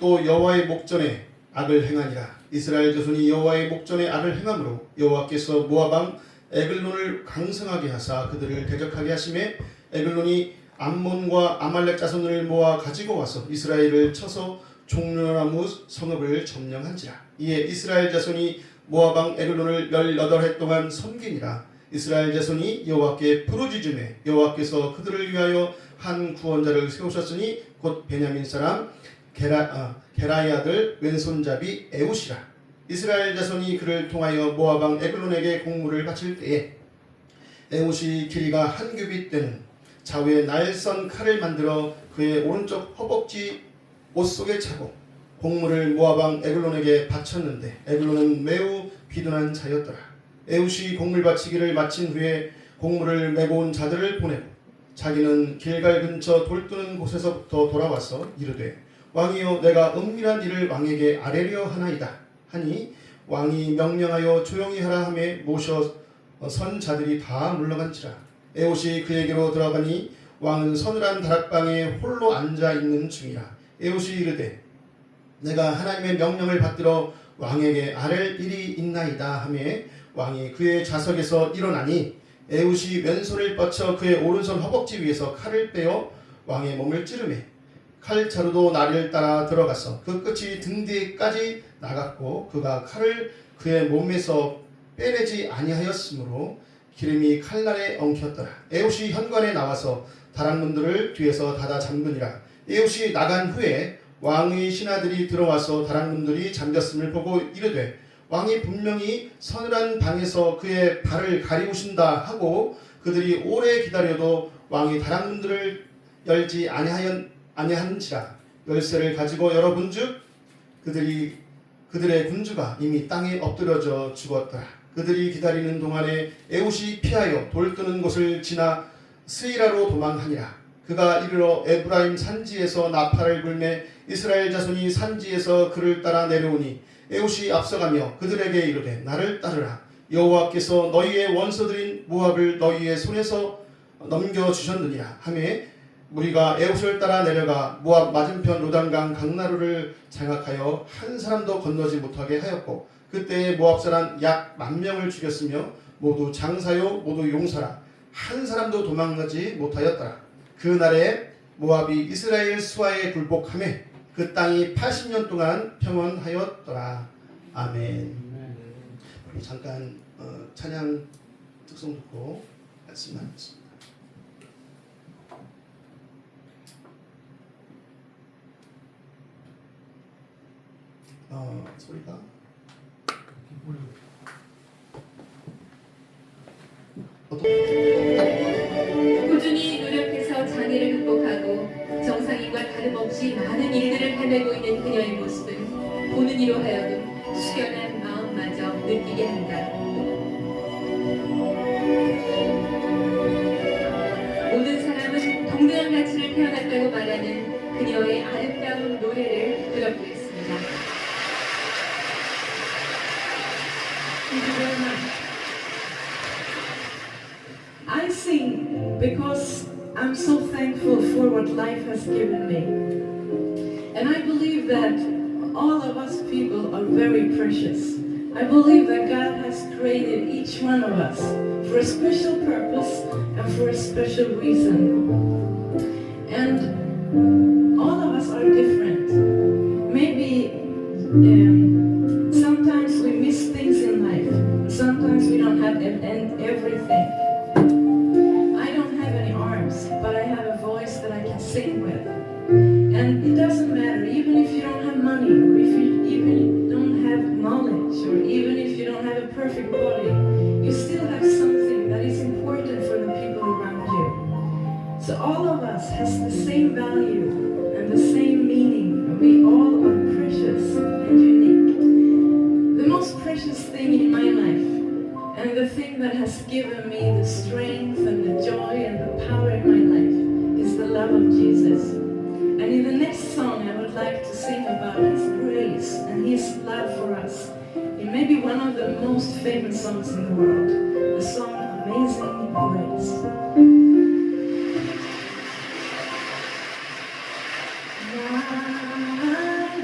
또 여호와의 목전에 악을 행하니라. 이스라엘 자손이 여호와의 목전에 악을 행함으로 여호와께서 모압 왕 에글론을 강성하게 하사 그들을 대적하게 하심에 에글론이 암몬과 아말렉 자손을 모아 가지고 와서 이스라엘을 쳐서 종려나무 성읍을 점령한지라. 이에 이스라엘 자손이 모압 왕 에글론을 18해 동안 섬기니라. 이스라엘 자손이 여호와께 부르짖음에 여호와께서 그들을 위하여 한 구원자를 세우셨으니 곧 베냐민 사람 게라의 아들 왼손잡이 에웃이라. 이스라엘 자손이 그를 통하여 모압 왕 에글론에게 공물을 바칠 때에 에웃이 길이가 한 규빗 되는 좌우에 날선 칼을 만들어 그의 오른쪽 허벅지 옷 속에 차고 공물을 모압 왕 에글론에게 바쳤는데 에글론은 매우 비둔한 자였더라. 에웃이 공물 바치기를 마친 후에 공물을 메고 온 자들을 보내고 자기는 길갈 근처 돌뜨는 곳에서부터 돌아와서 이르되 왕이여 내가 은밀한 일을 왕에게 아뢰려 하나이다 하니 왕이 명령하여 조용히 하라 하매 모셔 선 자들이 다 물러간지라. 에웃이 그에게로 들어가니 왕은 서늘한 다락방에 홀로 앉아 있는 중이라. 에웃이 이르되 내가 하나님의 명령을 받들어 왕에게 아랠 일이 있나이다 하매 왕이 그의 좌석에서 일어나니 에웃이 왼손을 뻗쳐 그의 오른손 허벅지 위에서 칼을 빼어 왕의 몸을 찌르매 칼자루도 나리를 따라 들어가서 그 끝이 등 뒤에까지 나갔고 그가 칼을 그의 몸에서 빼내지 아니하였으므로 기름이 칼날에 엉켰더라. 에웃이 현관에 나와서 다락문들을 뒤에서 닫아 잠그니라. 에웃이 나간 후에 왕의 신하들이 들어와서 다락문들이 잠겼음을 보고 이르되 왕이 분명히 서늘한 방에서 그의 발을 가리우신다 하고 그들이 오래 기다려도 왕이 다락문들을 열지 아니한지라. 열쇠를 가지고 열어본즉 그들의 군주가 이미 땅에 엎드려져 죽었더라. 그들이 기다리는 동안에 에웃이 피하여 돌뜨는 곳을 지나 스이라로 도망하니라. 그가 이르러 에브라임 산지에서 나팔을 불매 이스라엘 자손이 산지에서 그를 따라 내려오니 에웃이 앞서가며 그들에게 이르되 나를 따르라. 여호와께서 너희의 원수들인 모압을 너희의 손에서 넘겨주셨느니라 하매 무리가 에웃을 따라 내려가 모압 맞은편 요단강 강나루를 장악하여 한 사람도 건너지 못하게 하였고 그때에 모압 사람 약 10,000명을 죽였으며 모두 장사요 모두 용사라. 한 사람도 도망가지 못하였더라. 그날에 모압이 이스라엘 수하에 굴복하매 그 땅이 80년 동안 평온하였더라. 아멘. 우리 잠깐 찬양 특송 듣고 말씀 나누겠습니다. 소리가 꾸준히 노력해서 장애를 극복하고 정상인과 다름없이 많은 일들을 해내고 있는 그녀의 모습은 보는 이로 하여금 숙연한 마음마저 느끼게 한다. 모든 사람은 동등한 가치를 태어났다고 말하는 그녀의 아름다운 노래를 들어보겠습니다. I sing because I'm so thankful for what life has given me. And I believe that all of us people are very precious. I believe that God has created each one of us for a special purpose and for a special reason. And all of us are different. Maybe sometimes we miss things in life. Sometimes we don't have everything. I don't have any arms, but I have a voice that I can sing with. And it doesn't matter, even if you don't have money, or if you even don't have knowledge, or even if you don't have a perfect body, you still have something that is important for the people around you. So all of us has the same value and the same meaning. We all are precious and unique. The most precious thing in my life, and the thing that has given me the strength and the joy and the power in my life, is the love of Jesus. And in the next song I would like to sing about His grace and His love for us. It may be one of the most famous songs in the world, the song Amazing Grace. My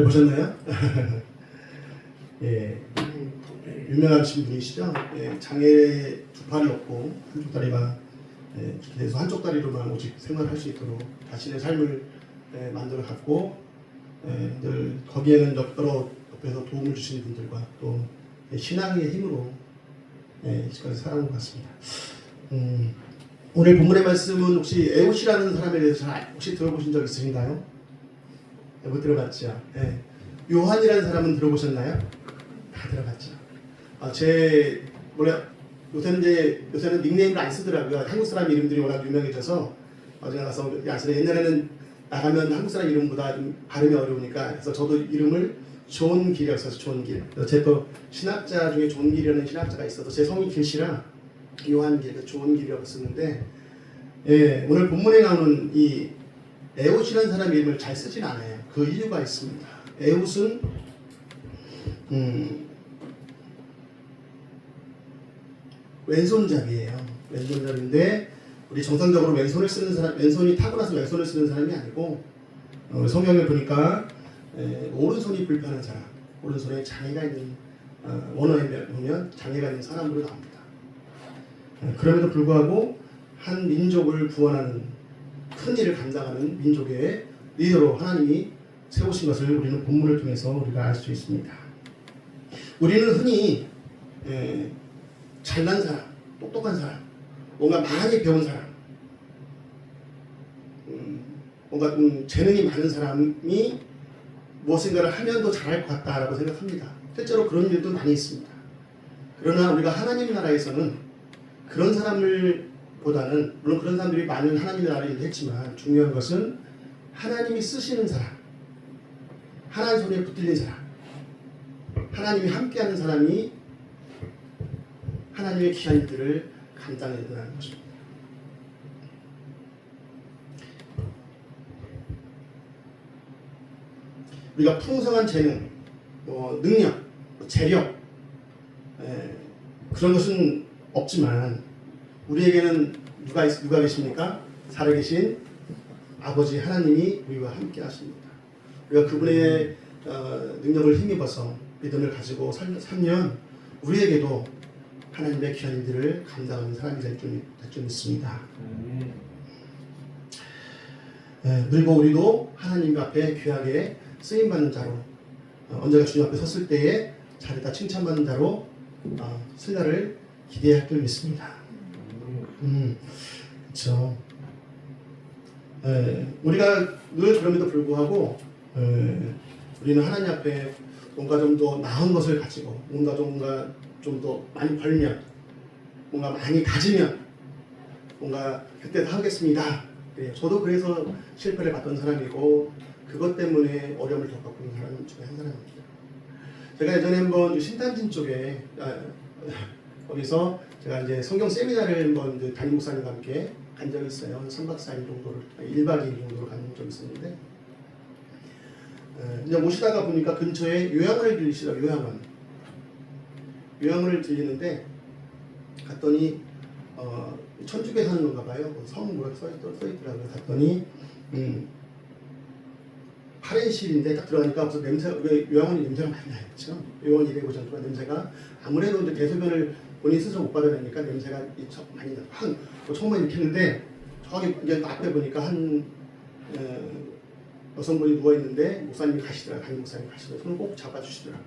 보셨나요? 예, 유명하신 분이시죠. 예, 장애 두 팔이 없고 한쪽 다리가 이렇게 돼서 한쪽 다리로만 오직 생활할 수 있도록 자신의 삶을 만들어 갔고 늘 거기에는 여러 옆에서 도움을 주시는 분들과 또 신앙의 힘으로 이제까지 살아온 것 같습니다. 오늘 본문의 말씀은 혹시 에웃이라는 사람에 대해서 혹시 들어보신 적 있으신가요? 못 들어봤죠. 요한이라는 사람은 들어보셨나요? 다 들어봤죠. 요새는 닉네임을 안 쓰더라고요. 한국 사람 이름들이 워낙 유명해져서 제가 가서 옛날에는 나가면 한국 사람 이름보다 좀 발음이 어려우니까 그래서 저도 이름을 존 길이라고 써서 존 길. 제 또 신학자 중에 존 길이라는 신학자가 있어서 제 성이 길시라 요한 길, 존 길이라고 쓰는데 오늘 본문에 나오는 이 에웃이라는 사람 이름을 잘 쓰진 않아요. 그 이유가 있습니다. 에웃은 왼손잡이에요. 왼손잡이인데 우리 정상적으로 왼손을 쓰는 사람, 왼손이 타고나서 왼손을 쓰는 사람이 아니고 성경을 보니까 오른손이 불편한 사람, 오른손에 장애가 있는 원어에 보면 장애가 있는 사람으로 나옵니다. 그럼에도 불구하고 한 민족을 구원하는 큰 일을 감당하는 민족의 리더로 하나님이 세우신 것을 우리는 본문을 통해서 우리가 알 수 있습니다. 우리는 흔히 잘난 사람, 똑똑한 사람, 뭔가 많이 배운 사람, 뭔가 재능이 많은 사람이 무엇인가를 하면 더 잘할 것 같다라고 생각합니다. 실제로 그런 일도 많이 있습니다. 그러나 우리가 하나님 나라에서는 그런 사람을 보다는 물론 그런 사람들이 많은 하나님 나라를 일했지만 중요한 것은 하나님이 쓰시는 사람, 하나님 손에 붙들린 사람, 하나님이 함께하는 사람이 하나님의 귀한 일들을 감당해야 된다는 것입니다. 우리가 풍성한 재능, 능력, 재력 그런 것은 없지만 우리에게는 누가 계십니까? 살아계신 아버지 하나님이 우리와 함께 하십니다. 우리가 그분의 능력을 힘입어서 믿음을 가지고 살면 우리에게도 하나님의 귀한 일들을 감당하는 사람이 될 줄 믿습니다. 그리고 우리도 하나님 앞에 귀하게 쓰임받는 자로 언제가 주님 앞에 섰을 때에 잘했다 칭찬받는 자로 쓸 날을 기대할 줄 믿습니다. 그렇죠. 우리가 늘 그럼에도 불구하고 우리는 하나님 앞에 뭔가 좀 더 나은 것을 가지고 뭔가 좀 더 많이 벌면 뭔가 많이 가지면 뭔가 그때 다 하겠습니다. 저도 그래서 실패를 봤던 사람이고 그것 때문에 어려움을 겪었던 사람 중에 한 사람입니다. 제가 예전에 한번 신탄진 쪽에 거기서 제가 이제 성경 세미나를 한번 담임 목사님과 함께 간 적이 있어요. 3박 4일 정도를 1박 2일 정도로 간 적이 있었는데 이제 오시다가 보니까 근처에 요양원을 들리시더라고요. 요양원을 들리는데 갔더니 천주교에 사는 건가 봐요. 성 뭐라고 써있더라고요. 갔더니 8인실인데 딱 들어가니까 무슨 요양원이 냄새가 많이 나요. 그렇죠? 요양원 일해 보자 동안 냄새가 아무래도 이제 대소변을 본인 스스로 못 받아내니까 냄새가 많이 나. 처음에 이렇게 했는데 저기 이제 앞에 보니까 한 여성분이 누워 있는데 목사님이 가시더라. 담임 목사님이 가시더라. 손을 꼭 잡아주시더라.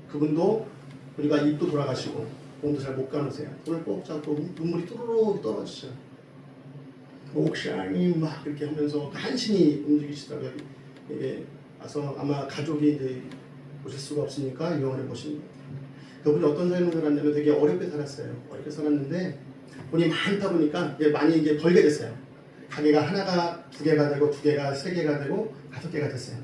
그분도 우리가 입도 돌아가시고 몸도 잘 못 가누세요. 손을 꼭 잡고 눈물이 또르르 떨어지죠. 목사님 막 이렇게 하면서 간신히 움직이시더라고요. 이게 와서 아마 가족이 이제 오실 수가 없으니까 요양원에 모신 거예요. 그분이 어떤 삶을 살았냐면 되게 어렵게 살았어요. 어렵게 살았는데 돈이 많다 보니까 많이 이제 벌게 됐어요. 가게가 하나가 2개가 되고 2개가 3개가 되고 5개가 됐어요.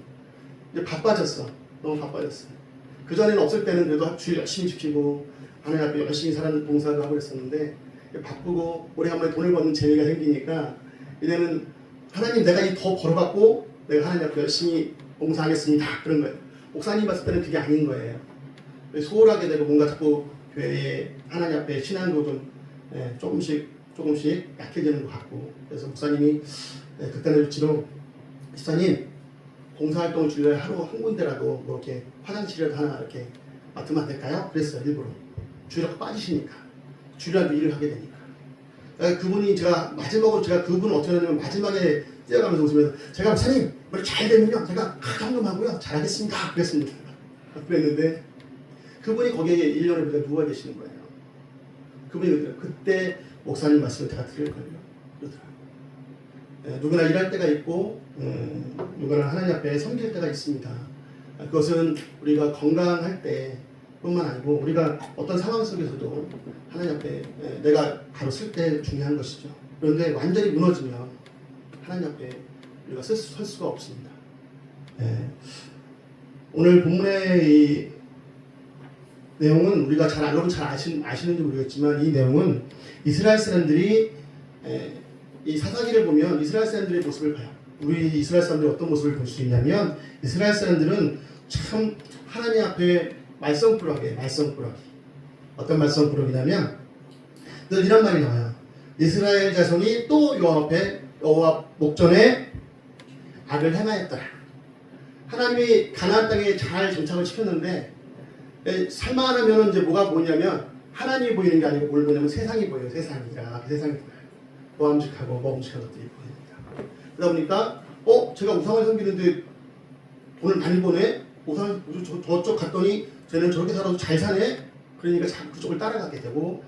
이제 바빠졌어. 너무 바빠졌어요. 그 전에는 없을 때는 그래도 주일 열심히 지키고 하나님 앞에 열심히 사는 봉사도 하고 그랬었는데 바쁘고 오래간만에 돈을 버는 재미가 생기니까 이제는 하나님 내가 이 더 벌어갖고 내가 하나님 앞에 열심히 봉사하겠습니다. 그런 거예요. 목사님 봤을 때는 그게 아닌 거예요. 소홀하게 되고 뭔가 자꾸 교회에 하나님 앞에 신앙도 좀 조금씩 약해지는 것 같고 그래서 목사님이 그때는 일치로 목사님 봉사활동을 주일에 하루 한 군데라도 뭐 이렇게 화장실이라도 하나 이렇게 맡으면 안 될까요? 그랬어요. 일부러. 주일에 빠지시니까. 주일에도 일을 하게 되니까. 그러니까 그분이 제가 그분을 어떻게 하냐면 마지막에 뛰어가면서 웃으면서 제가 목사님 뭘 잘 되면요 제가 감동하고요 잘하겠습니다 그랬습니다. 그랬는데 그분이 거기에 1년을 보다 누워 계시는 거예요. 그분이 그러더라고요. 그때 목사님 말씀을 제가 들을걸요. 그러더라고요. 누구나 일할 때가 있고 누구나 하나님 앞에 섬길 때가 있습니다. 그것은 우리가 건강할 때 뿐만 아니고 우리가 어떤 상황 속에서도 하나님 앞에 내가 바로 쓸 때 중요한 것이죠. 그런데 완전히 무너지면 하나님 앞에 우리가 설 수가 없습니다. 오늘 본문의 이 내용은 우리가 여러분 잘 아시는지 모르겠지만 이 내용은 이스라엘 사람들이 이 사사기를 보면 이스라엘 사람들의 모습을 봐요. 우리 이스라엘 사람들이 어떤 모습을 볼 수 있냐면 이스라엘 사람들은 참 하나님 앞에 말썽꾸러기 어떤 말썽꾸러기냐면 늘 이런 말이 나와요. 이스라엘 자손이 또 여호와 목전에 악을 행하였더라. 하나님이 가나안 땅에 잘 정착을 시켰는데 살만 하면 이제 뭐가 보이냐면 하나님이 보이는 게 아니고 뭘 보냐면 세상이 보여요. 세상이라 그 세상이 보여요. 먹음직하고 먹음직한 것들이 보입니다. 그러다 보니까 제가 우상을 섬기는데 돈을 많이 버네. 우상 저쪽 갔더니 쟤는 저렇게 살아도 잘 사네. 그러니까 그쪽을 따라가게 되고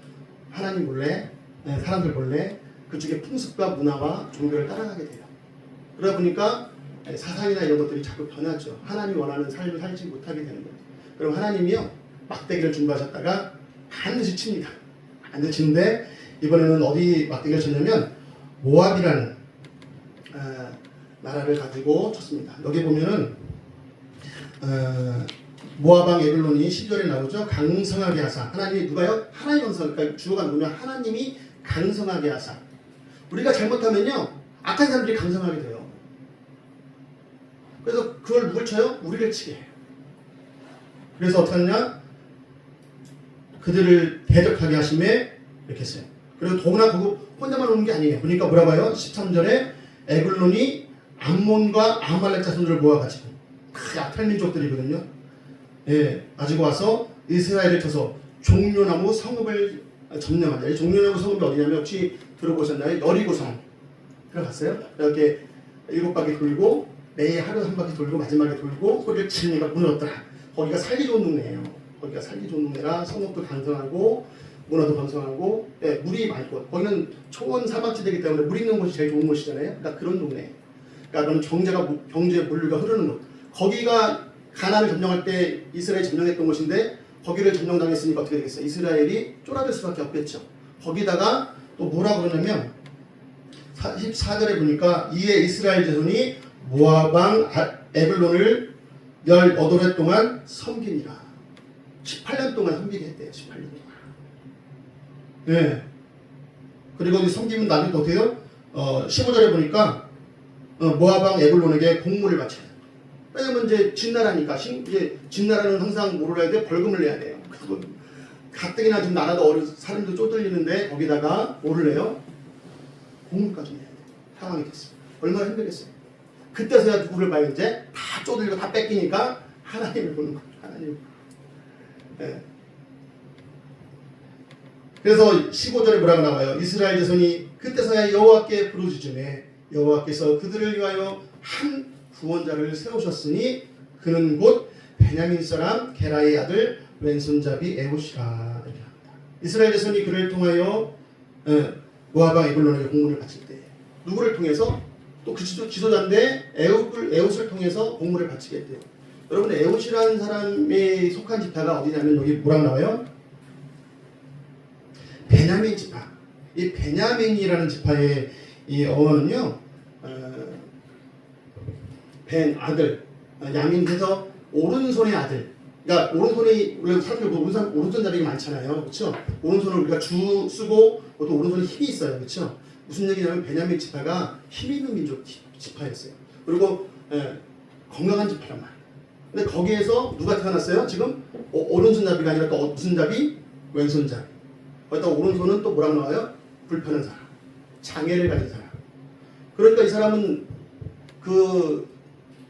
하나님 몰래 사람들 몰래 그쪽의 풍습과 문화와 종교를 따라가게 돼요. 그러다 보니까 사상이나 이런 것들이 자꾸 변하죠. 하나님이 원하는 삶을 살지 못하게 되는 거예요. 그럼 하나님이요 막대기를 준비하셨다가 반드시 칩니다. 반드시 치는데 이번에는 어디 막대기를 쳤냐면 모압이라는 나라를 가지고 쳤습니다. 여기 보면은 모압왕 에글론이 10절에 나오죠. 강성하게 하사. 하나님이 누가요? 하나님 강성. 그러니까 주어가 누구냐? 하나님이 강성하게 하사. 우리가 잘못하면요 악한 사람들이 강성하게 돼요. 그래서 그걸 누굴 쳐요? 우리를 치게 해요. 그래서 어떻게 하느냐? 그들을 대적하게 하심에 이렇게 했어요. 그리고 더구나 그거 혼자만 오는 게 아니에요. 그러니까 뭐라고 해요? 13절에 에글론이 암몬과 아말렉 자손들을 모아가지고 약탈 민족들이거든요. 가지고 와서 이스라엘을 쳐서 종려나무 성읍을 점령한다. 이 종려나무 성읍이 어디냐면 혹시 들어보셨나요? 여리고성 들어갔어요? 이렇게 7바퀴 돌고 매일 하루 한 바퀴 돌고 마지막에 돌고 소리를 치니까 무너졌더라. 거기가 살기 좋은 동네예요. 거기가 살기 좋은 동네라 성읍도 강성하고 문화도 강성하고 물이 많고 거기는 초원 사막지대이기 때문에 물 있는 곳이 제일 좋은 곳이잖아요. 그러니까 그런 동네. 그러니까 그런 경주의 물류가 흐르는 곳. 거기가 가나안을 점령할 때 이스라엘이 점령했던 곳인데 거기를 점령당했으니까 어떻게 되겠어요? 이스라엘이 쫄아들 수밖에 없겠죠. 거기다가 또 뭐라 그러냐면 14절에 보니까 이에 이스라엘 자손이 모압왕 에글론을 18해 동안 섬기니라. 18년 동안 섬기게 했대요. 18년 동안. 그리고 이 섬기면 나중에 또 어떻게 해요? 15절에 보니까 모압왕 에글론에게 공물을 바쳐요. 왜냐면 이제 진나라니까 이제 진나라는 항상 뭐를 해야 돼? 벌금을 내야 돼요. 그리고 가뜩이나 지금 나라도 사람도 쪼들리는데 거기다가 뭐를 내요? 공물까지 내야 돼. 상황이 됐어요. 얼마나 힘들겠어요. 그때서야 누구를 봐요? 이제 다 쪼들리고 다 뺏기니까 하나님을 보는 거예요. 하나님. 그래서 15절에 뭐라고 나와요? 이스라엘 자손이 그때서야 여호와께 부르짖으매 여호와께서 그들을 위하여 한 구원자를 세우셨으니 그는 곧 베냐민 사람 게라의 아들 왼손잡이 에봇이라. 이스라엘 자손이 그를 통하여 모압왕 에글론에게 공물을 바칠 때 누구를 통해서? 또 그 지도자인데 에웃을 통해서 공물을 바치게 했대요. 여러분 에웃이라는 사람이 속한 지파가 어디냐면 여기 뭐라고 나와요? 베냐민 지파. 이 베냐민이라는 지파의 이 어원은요 벤 아들 야민해서 오른손의 아들. 그러니까 오른손이 원래 사람들 오른손잡이가 많잖아요, 그렇죠? 오른손을 우리가 주 쓰고 또 오른손에 힘이 있어요, 그렇죠? 무슨 얘기냐면 베냐민 지파가 힘 있는 민족 지파였어요. 그리고 건강한 지파란 말이에요. 근데 거기에서 누가 태어났어요? 지금 오른손잡이가 아니라 또 무슨 잡이? 왼손잡이. 거기다 오른손은 또 뭐라고 나와요? 불편한 사람, 장애를 가진 사람. 그러니까 이 사람은 그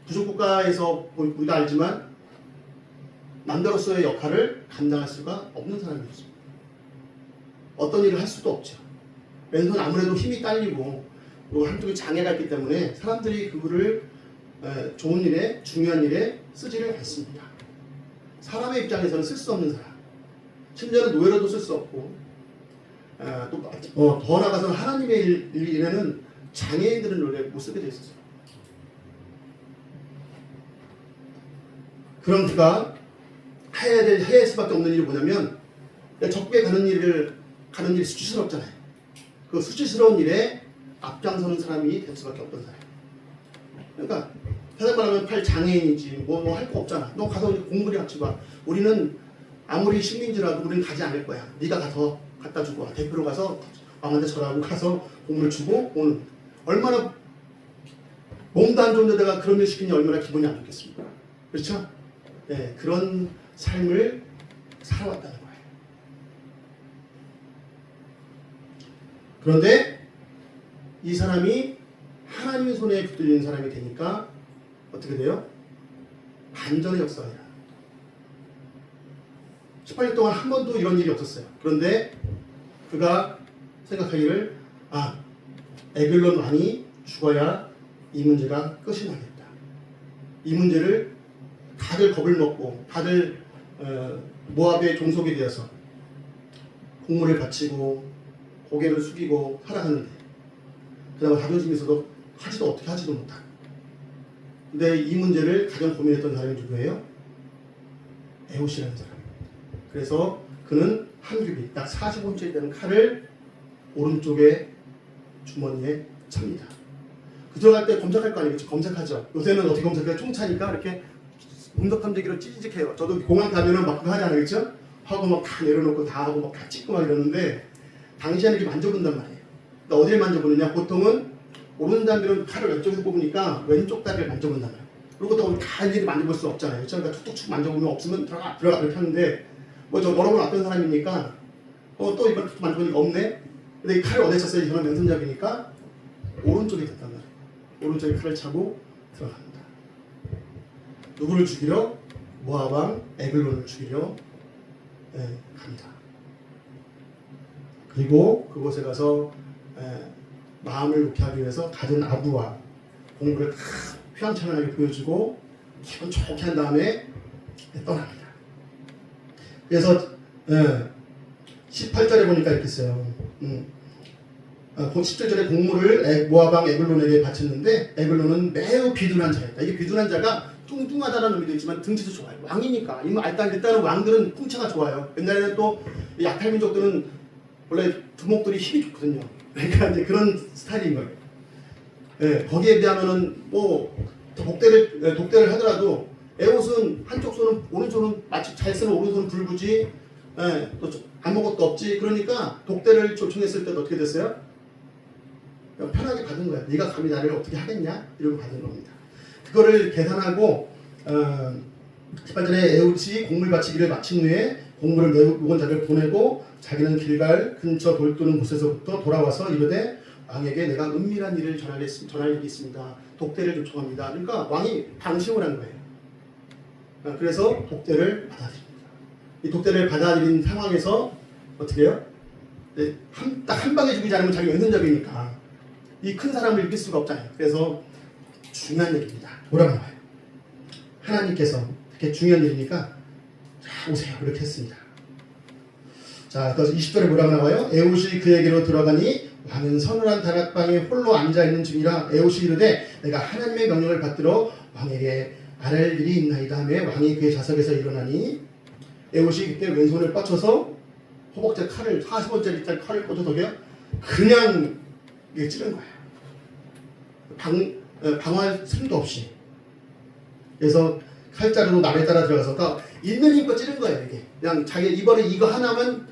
부족국가에서 우리가 알지만 남자로서의 역할을 감당할 수가 없는 사람이었습니다. 어떤 일을 할 수도 없죠. 왼손 아무래도 힘이 딸리고 그리고 한쪽에 장애가 있기 때문에 사람들이 그거를 좋은 일에 중요한 일에 쓰지를 않습니다. 사람의 입장에서는 쓸 수 없는 사람, 심지어는 노예로도 쓸 수 없고 또 더 나아가서는 하나님의 일에는 장애인들은 원래 못 쓰게 돼 있었어요. 그럼 그가 해야 수밖에 없는 일이 뭐냐면 적국에 가는 일이 수치스럽잖아요. 그 수치스러운 일에 앞장서는 사람이 될 수밖에 없던 사람. 그러니까 세상 말하면 팔 장애인이지 뭐 할 거 없잖아. 너 가서 공부를 같이 봐. 우리는 아무리 식민지라도 우리는 가지 않을 거야. 네가 가서 갖다 주고 와. 대표로 가서 왕한테 절하고 가서 공부를 주고 오는. 얼마나 몸도 안 좋은 데다가 그런 일 시키니 얼마나 기분이 안 좋겠습니까? 그렇죠? 네, 그런 삶을 살아왔다는 거예요. 그런데 이 사람이 하나님의 손에 붙들리는 사람이 되니까 어떻게 돼요? 반전의 역사가 일어나요. 18년 동안 한 번도 이런 일이 없었어요. 그런데 그가 생각하기를 에글론 왕이 죽어야 이 문제가 끝이 나겠다. 이 문제를 다들 겁을 먹고 다들 모압의 종속이 되어서 공물을 바치고 고개를 숙이고 살아가는데 그다음에 자존심이 있어도 어떻게 하지도 못하고. 근데 이 문제를 가장 고민했던 사람이 누구예요? 에옷이라는 사람. 그래서 그는 한 규빗, 딱 40원짜리 되는 칼을 오른쪽에 주머니에 찹니다. 그 들어갈 때 검색할 거 아니겠죠? 검색하죠. 요새는 어떻게 검색해요? 총차니까 이렇게 분석탐지기로 찌직해요. 저도 공항 가면은 막 그거 하지 않겠죠? 하고 막 다 내려놓고 다 하고 막 다 찍고 막 이러는데 당시에는 이렇게 만져본단 말이에요. 근데 어디를 만져보느냐? 보통은 오른다리는 칼을 왼쪽에서 뽑으니까 왼쪽 다리를 만져본단 말이에요. 그리고 또 다 일일이 만져볼 수 없잖아요. 그렇죠? 그러니까 툭툭툭 만져보면 없으면 들어가 이렇게 하는데 저 여러 번 왔던 사람이니까 또 이걸 툭툭 만져보니까 없네? 근데 이 칼을 어디에 쳤어요? 저는 왼손잡이니까 오른쪽에 뒀단 말이에요. 오른쪽에 칼을 차고 들어갑니다. 누구를 죽이려? 모압 왕 에글론을 죽이려 갑니다. 그리고 그곳에 가서 마음을 놓게 하기 위해서 갖은 아부와 공부를 휘황찬란하게 보여주고 기분 좋게 한 다음에 떠납니다. 그래서 18절에 보니까 이렇게 써요. 17절에 공물을 모압 왕 에글론에게 바쳤는데 에글론은 매우 비둔한 자였다. 이게 비둔한 자가 뚱뚱하다는 의미도 있지만 등치도 좋아요. 왕이니까. 일단은 왕들은 풍채가 좋아요. 옛날에는 또 약탈 민족들은 원래 두목들이 힘이 좋거든요. 그러니까 이제 그런 스타일인 거예요. 거기에 비하면은 뭐 독대를 하더라도 에옷은 한쪽 손은 오른손은 마치 잘 쓰는 오른손은 불구지, 또 아무것도 없지. 그러니까 독대를 초청했을 때도 어떻게 됐어요? 편하게 받은 거야. 네가 감히 나를 어떻게 하겠냐? 이러고 받은 겁니다. 그거를 계산하고 18절에 에웃이 공물 바치기를 마친 후에 공물을 내온 자를 보내고 자기는 길갈 근처 돌도는 곳에서부터 돌아와서 이르되 왕에게 내가 은밀한 일을 전할 일이 있습니다. 독대를 요청합니다. 그러니까 왕이 방심을 한 거예요. 그래서 독대를 받아들입니다. 이 독대를 받아들인 상황에서 어떻게 해요? 딱 한 방에 죽이지 않으면 자기 왼손잡이니까 이 큰 사람을 이길 수가 없잖아요. 그래서 중요한 일입니다. 뭐라고 나와요? 하나님께서 이렇게 중요한 일이니까 자, 오세요. 그렇게 했습니다. 자, 그래서 20절에 뭐라고 나와요? 에옷이 그에게로 들어가니 왕은 서늘한 다락방에 홀로 앉아있는 중이라 에옷이 이르되 내가 하나님의 명령을 받들어 왕에게 아랠 일이 있나이다 하며 왕이 그의 좌석에서 일어나니 에옷이 그때 왼손을 뻗쳐서 허벅지 칼을 40원짜리 칼을 꽂아서 그냥 찌른 거예요. 방어할 틈도 없이. 그래서 칼자루로 날에 따라 들어가서 그러니까 있는 힘껏 찌른 거예요. 이게 그냥 자기 이번에 이거 하나만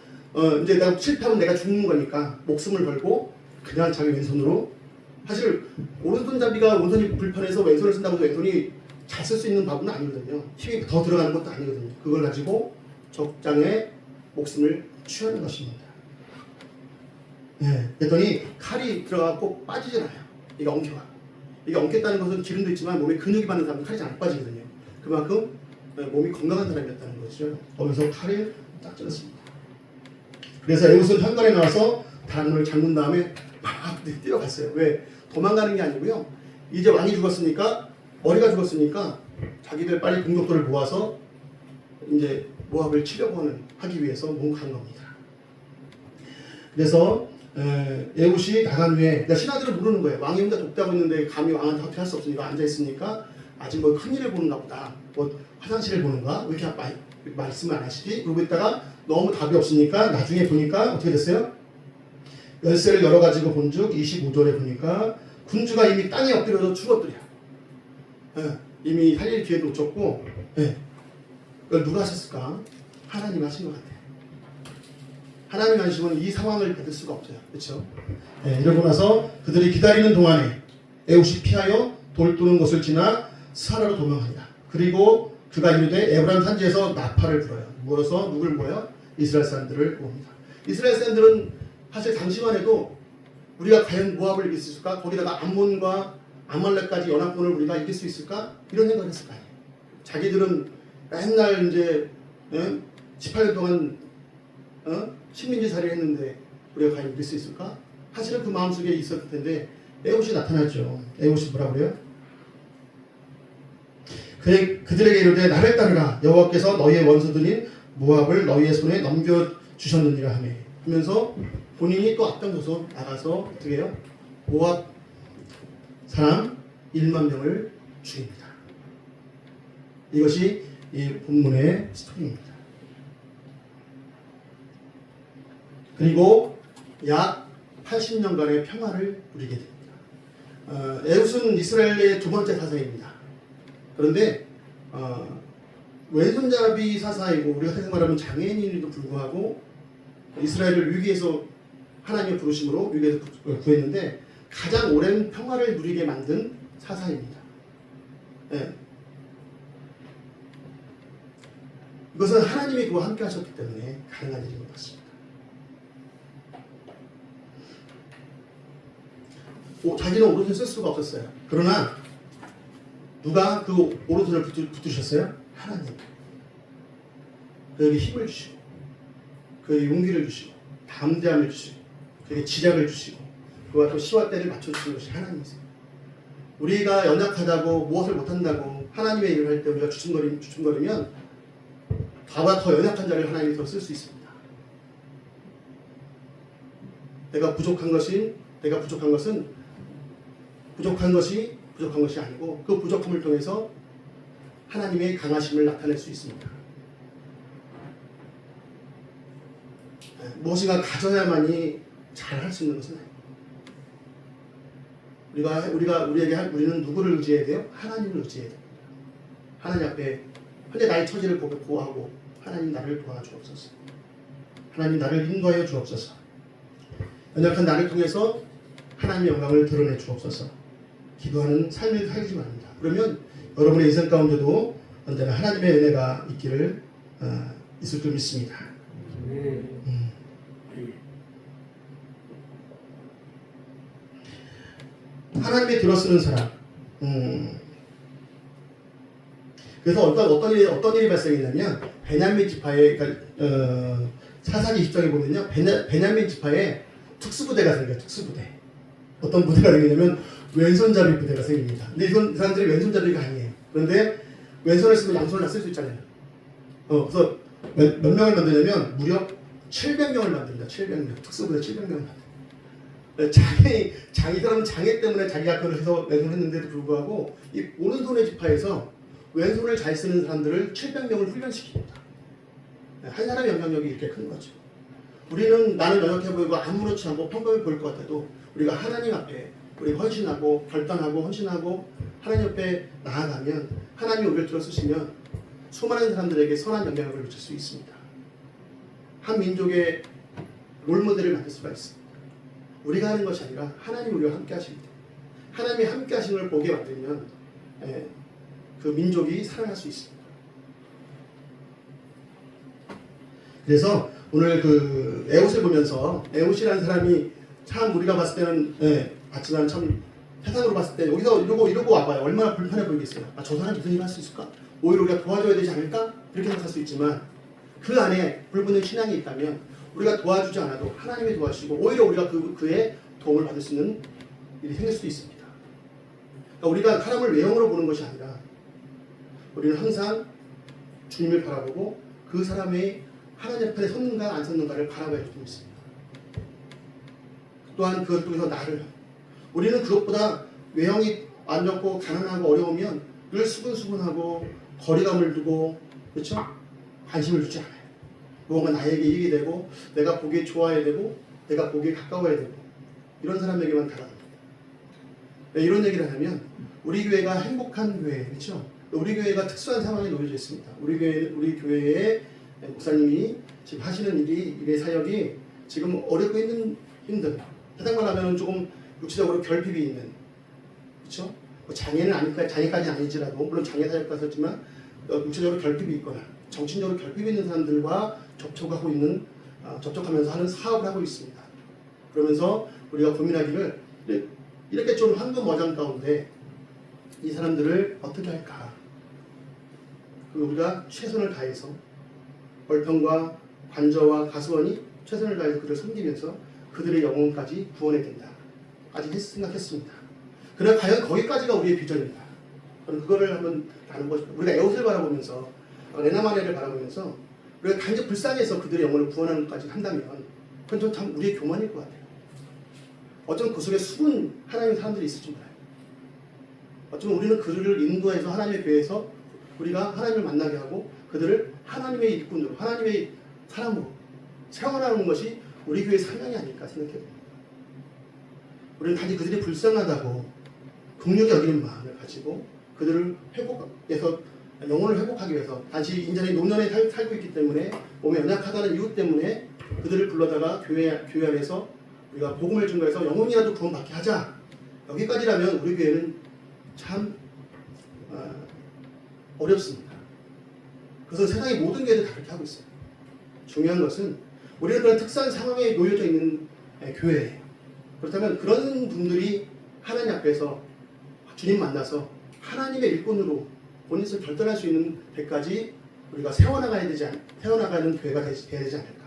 이제 내가 실패하면 내가 죽는 거니까 목숨을 걸고 그냥 자기 왼손으로. 사실 오른손잡이가 오른손이 불편해서 왼손을 쓴다고 해서 왼손이 잘 쓸 수 있는 방법은 아니거든요. 힘이 더 들어가는 것도 아니거든요. 그걸 가지고 적장의 목숨을 취하는 것입니다. 그랬더니 칼이 들어가고 빠지질 않아요. 이게 엉켜가. 이게 엉켰다는 것은 기름도 있지만 몸에 근육이 많은 사람은 칼이 잘 안 빠지거든요. 그만큼 몸이 건강한 사람이었다는 거죠. 거기서 칼을 딱 찔렀습니다. 그래서 에웃은 현관에 나와서 단을 잠근 다음에 막 뛰어갔어요. 왜? 도망가는 게 아니고요. 이제 왕이 죽었으니까, 머리가 죽었으니까 자기들 빨리 공격도를 모아서 이제 모압을 치려고 하기 위해서 몸간 겁니다. 그래서 에웃이 나간 후에, 그러니까 신하들은 모르는 거예요. 왕이 혼자 독대하고 있는데 감히 왕한테 어떻게 할 수 없으니까 앉아있으니까 아직 뭐 큰일을 보는가 보다, 뭐 화장실을 보는가, 왜 이렇게 말씀을 안 하시지? 그러고 있다가 너무 답이 없으니까 나중에 보니까 어떻게 됐어요? 열쇠를 열어가지고 본즉 25절에 보니까 군주가 이미 땅에 엎드려서 죽었더래요. 이미 살릴 기회도 놓쳤고, 그걸 누가 하셨을까? 하나님 하신 것 같아요. 하나님 하시면 이 상황을 받을 수가 없어요. 그렇죠? 이러고 나서 그들이 기다리는 동안에 에웃이 피하여 돌 뚫는 곳을 지나 스하라로 도망합니다. 그리고 그가 이르되 에브람 산지에서 나팔을 불어요. 물어서 누굴 모여? 이스라엘 사람들을 모읍니다. 이스라엘 사람들은 사실 당시만 해도 우리가 과연 모압을 이길 수 있을까? 거기다가 암몬과 아말렉까지 연합군을 우리가 이길 수 있을까? 이런 생각을 했을 거 아니에요. 자기들은 맨날 이제 18년 동안 식민지살이를 했는데 우리가 과연 이길 수 있을까? 사실은 그 마음속에 있었을 텐데 에웃이 나타났죠. 에웃이 뭐라 그래요? 그들에게 이르되 나를 따르라. 여호와께서 너희의 원수들인 모압을 너희의 손에 넘겨주셨느니라 하면서 본인이 또 앞장서서 나가서 어떻게 해요? 모압 사람 1만 명을 죽입니다. 이것이 이 본문의 스토리입니다. 그리고 약 80년간의 평화를 누리게 됩니다. 에웃은 이스라엘의 두 번째 사사입니다. 그런데 왼손잡이 사사이고 우리가 세상 말하면 장애인임에도 불구하고 이스라엘을 위기에서 하나님의 부르심으로 위기에서 구했는데 가장 오랜 평화를 누리게 만든 사사입니다. 이것은 하나님이 그와 함께 하셨기 때문에 가능한 일인 것 같습니다. 자기는 오른손 쓸 수가 없었어요. 그러나 누가 그 오른손을 붙드셨어요? 하나님. 그에게 힘을 주시고 그에게 용기를 주시고 담대함을 주시고 그에게 지략을 주시고 그와 또 시와 때를 맞춰주시는 것이 하나님이세요. 우리가 연약하다고 무엇을 못한다고 하나님의 일을 할 때 우리가 주춤거리면 다와 더 연약한 자를 하나님이 더 쓸 수 있습니다. 내가 부족한 것이 부족한 것이 아니고 그 부족함을 통해서 하나님의 강하심을 나타낼 수 있습니다. 무엇인가 가져야만이 잘 할 수 있는 것은 아닙니다. 우리는 누구를 의지해야 돼요? 하나님을 의지해야 됩니다. 하나님 앞에 현재 나의 처지를 고하고 하나님 나를 도와주옵소서. 하나님 나를 인도하여 주옵소서. 연약한 나를 통해서 하나님의 영광을 드러내 주옵소서. 기도하는 삶을 살기 바랍니다. 그러면 여러분의 인생 가운데도 언제나 하나님의 은혜가 있기를 있을 줄 믿습니다. 하나님의 들어쓰는 사람. 그래서 어떤 일이 발생했냐면 베냐민 지파에 사사기 20장에 보면요, 베냐민 지파에 특수부대가 생겨요. 특수부대. 어떤 부대가 생기냐면 왼손잡이 부대가 생깁니다. 근데 이 사람들이 왼손잡이가 아니에요. 그런데 왼손을 쓰면 양손을 다 쓸 수 있잖아요. 그래서 몇 명을 만드냐면 무려 700명을 만듭니다. 700명. 특수부대 700명을 만듭니다. 이 사람은 장애 때문에 자기가 그걸 해서 왼손을 했는데도 불구하고 이 오른손의 지파에서 왼손을 잘 쓰는 사람들을 700명을 훈련시킵니다. 한 사람의 영향력이 이렇게 큰 거죠. 나는 연약해 보이고 아무렇지 않고 평범해 보일 것 같아도 우리가 하나님 앞에 우리가 헌신하고 결단하고 헌신하고 하나님 앞에 나아가면 하나님이 우리를 들어쓰시면 수많은 사람들에게 선한 영향력을 미칠 수 있습니다. 한 민족의 롤모델을 만들 수가 있습니다. 우리가 하는 것이 아니라 하나님이 우리와 함께 하실 때 하나님이 함께 하시는 걸 보게 만들면 그 민족이 살아날 수 있습니다. 그래서 오늘 그 에웃을 보면서 에웃이라는 사람이 참 우리가 봤을 때는 봤지만 참 세상으로 봤을 때 여기서 이러고 와봐요. 얼마나 불편해 보이겠어요. 아, 저 사람이 무슨 일을 할 수 있을까? 오히려 우리가 도와줘야 되지 않을까? 이렇게 생각할 수 있지만 그 안에 불붙는 신앙이 있다면 우리가 도와주지 않아도 하나님이 도와주시고 오히려 우리가 그의 도움을 받을 수 있는 일이 생길 수도 있습니다. 그러니까 우리가 사람을 외형으로 보는 것이 아니라 우리는 항상 주님을 바라보고 그 사람의 하나님 앞에 섰는가 안 섰는가를 바라봐야 할 수 있습니다. 또한 그것 통해서 나를 우리는 그것보다 외형이 안 좋고 가난하고 어려우면 늘 수근수근하고 거리감을 두고 그렇죠? 관심을 주지 않아요. 무언가 나에게 이익이 되고 내가 보기에 좋아야 되고 내가 보기에 가까워야 되고 이런 사람에게만 다가갑니다. 왜 이런 얘기를 하냐면 우리 교회가 행복한 교회 그렇죠? 우리 교회가 특수한 상황에 놓여져 있습니다. 우리 교회의 목사님이 지금 하시는 일의 사역이 지금 어렵고 힘든 해당 말하면 조금 육체적으로 결핍이 있는 그렇죠? 장애는 아니까 장애까지는 아니지라도 물론 장애 사역도 하셨지만 육체적으로 결핍이 있거나 정신적으로 결핍이 있는 사람들과 접촉하면서 하는 사업을 하고 있습니다. 그러면서 우리가 고민하기를 이렇게 좀 황금어장 가운데 이 사람들을 어떻게 할까? 우리가 최선을 다해서 벌평과 관저와 가수원이 최선을 다해서 그들을 섬기면서 그들의 영혼까지 구원해야 된다. 아직 생각했습니다. 그러나 과연 거기까지가 우리의 비전입니다. 저는 그거를 한번 나누고 싶어요. 우리가 에옷을 바라보면서 레나마네를 바라보면서 우리가 단지 불쌍해서 그들의 영혼을 구원하는 것까지 한다면 그건 참 우리의 교만일 것 같아요. 어쩌면 그 속에 수군 하나님의 사람들이 있을지 몰라요. 어쩌면 우리는 그들을 인도해서 하나님의 교회에서 우리가 하나님을 만나게 하고 그들을 하나님의 일꾼으로 하나님의 사람으로 세워나가는 것이 우리 교회의 사명이 아닐까 생각해요. 우리는 단지 그들이 불쌍하다고 긍휼히 여기는 마음을 가지고 그들을 회복해서 영혼을 회복하기 위해서 단지 인간이 노년에 살고 있기 때문에 몸에 연약하다는 이유 때문에 그들을 불러다가 교회 안에서 우리가 복음을 증거해서 영혼이라도 구원받게 하자. 여기까지라면 우리 교회는 참 어렵습니다. 그래서 세상의 모든 교회들 다 그렇게 하고 있어요. 중요한 것은 우리는 그런 특수한 상황에 놓여져 있는 교회예요. 그렇다면 그런 분들이 하나님 앞에서 주님 만나서 하나님의 일꾼으로 본인을 결단할 수 있는 데까지 우리가 세워나가는 교회가 되어야 되지 않을까.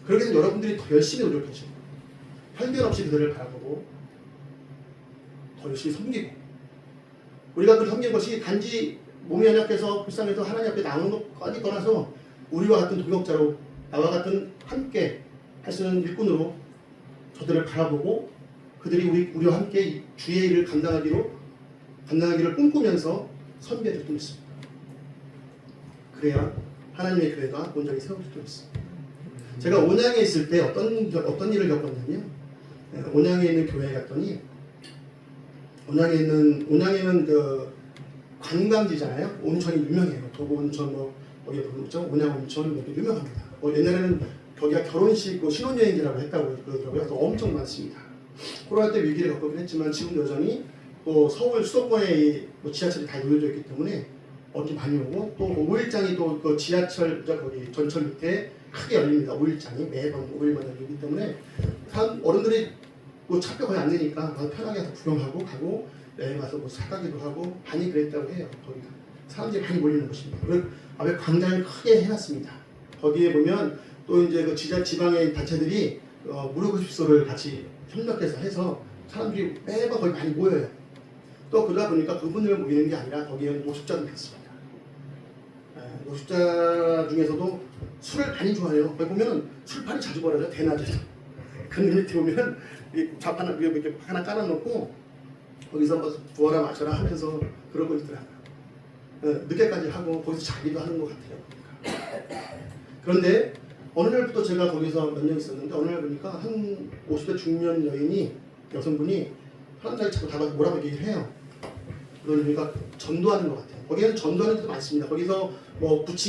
그렇게 해서 여러분들이 더 열심히 노력하시고 편견 없이 그들을 바라보고 더 열심히 섬기고 우리가 그 섬기는 것이 단지 몸이 연약해서 불쌍해서 하나님 앞에 나오는 것까지 떠나서 우리와 같은 동역자로 나와 같은 함께 할 수 있는 일꾼으로 저들을 바라보고 그들이 우리와 함께 주의 일을 감당하기를 꿈꾸면서 선배될 수 있습니다. 그래야 하나님의 교회가 온전히 세워질 수 있습니다. 제가 온양에 있을 때 어떤 일을 겪었냐면 온양에 있는 교회에 갔더니 온양에는 그 관광지잖아요. 온천이 유명해요. 도구 온천 거기 있죠. 온양 온천 여기 유명합니다. 옛날에는 거기가 결혼식 신혼여행지라고 했다고 그러더라고요. 그래서 엄청 많습니다. 코로나 때 위기를 겪긴 했지만 지금 여전히 또 서울 수도권에 지하철이 다 놓여져 있기 때문에 어디 많이 오고 또 5일장이 또 그 지하철 거기 전철 밑에 크게 열립니다. 5일장이 매번 5일마다 열리기 때문에 어른들이 차표 거의 안 내니까 편하게 가서 구경하고 가고 여행 가서 사가기도 하고 많이 그랬다고 해요. 거기가 사람들이 많이 몰리는 곳입니다. 그리고 앞에 광장을 크게 해놨습니다. 거기에 보면 또 이제 그 지방의 단체들이 무료급식소를 같이 협력해서 해서 사람들이 매번 거기 많이 모여요. 또 그러다 보니까 그분들 모이는 게 아니라 거기에 노숙자도 있습니다. 노숙자 중에서도 술을 많이 좋아해요. 거기 보면 술판이 자주 벌어져요. 대낮에서. 그 밑에 보면 이렇게 하나 깔아놓고 거기서 뭐 부어라 마셔라 하면서 그러고 있더라고요. 늦게까지 하고 거기서 자기도 하는 것 같아요. 그런데 어느 날부터 제가 거기서 몇 년 있었는데 어느 날 보니까 한 50대 중년 여성분이 사람들이 자꾸 다가서 뭐라고 얘기를 해요. 그러니까 전도하는 것 같아요. 거기에는 전도하는 데도 많습니다. 거기서 뭐 부침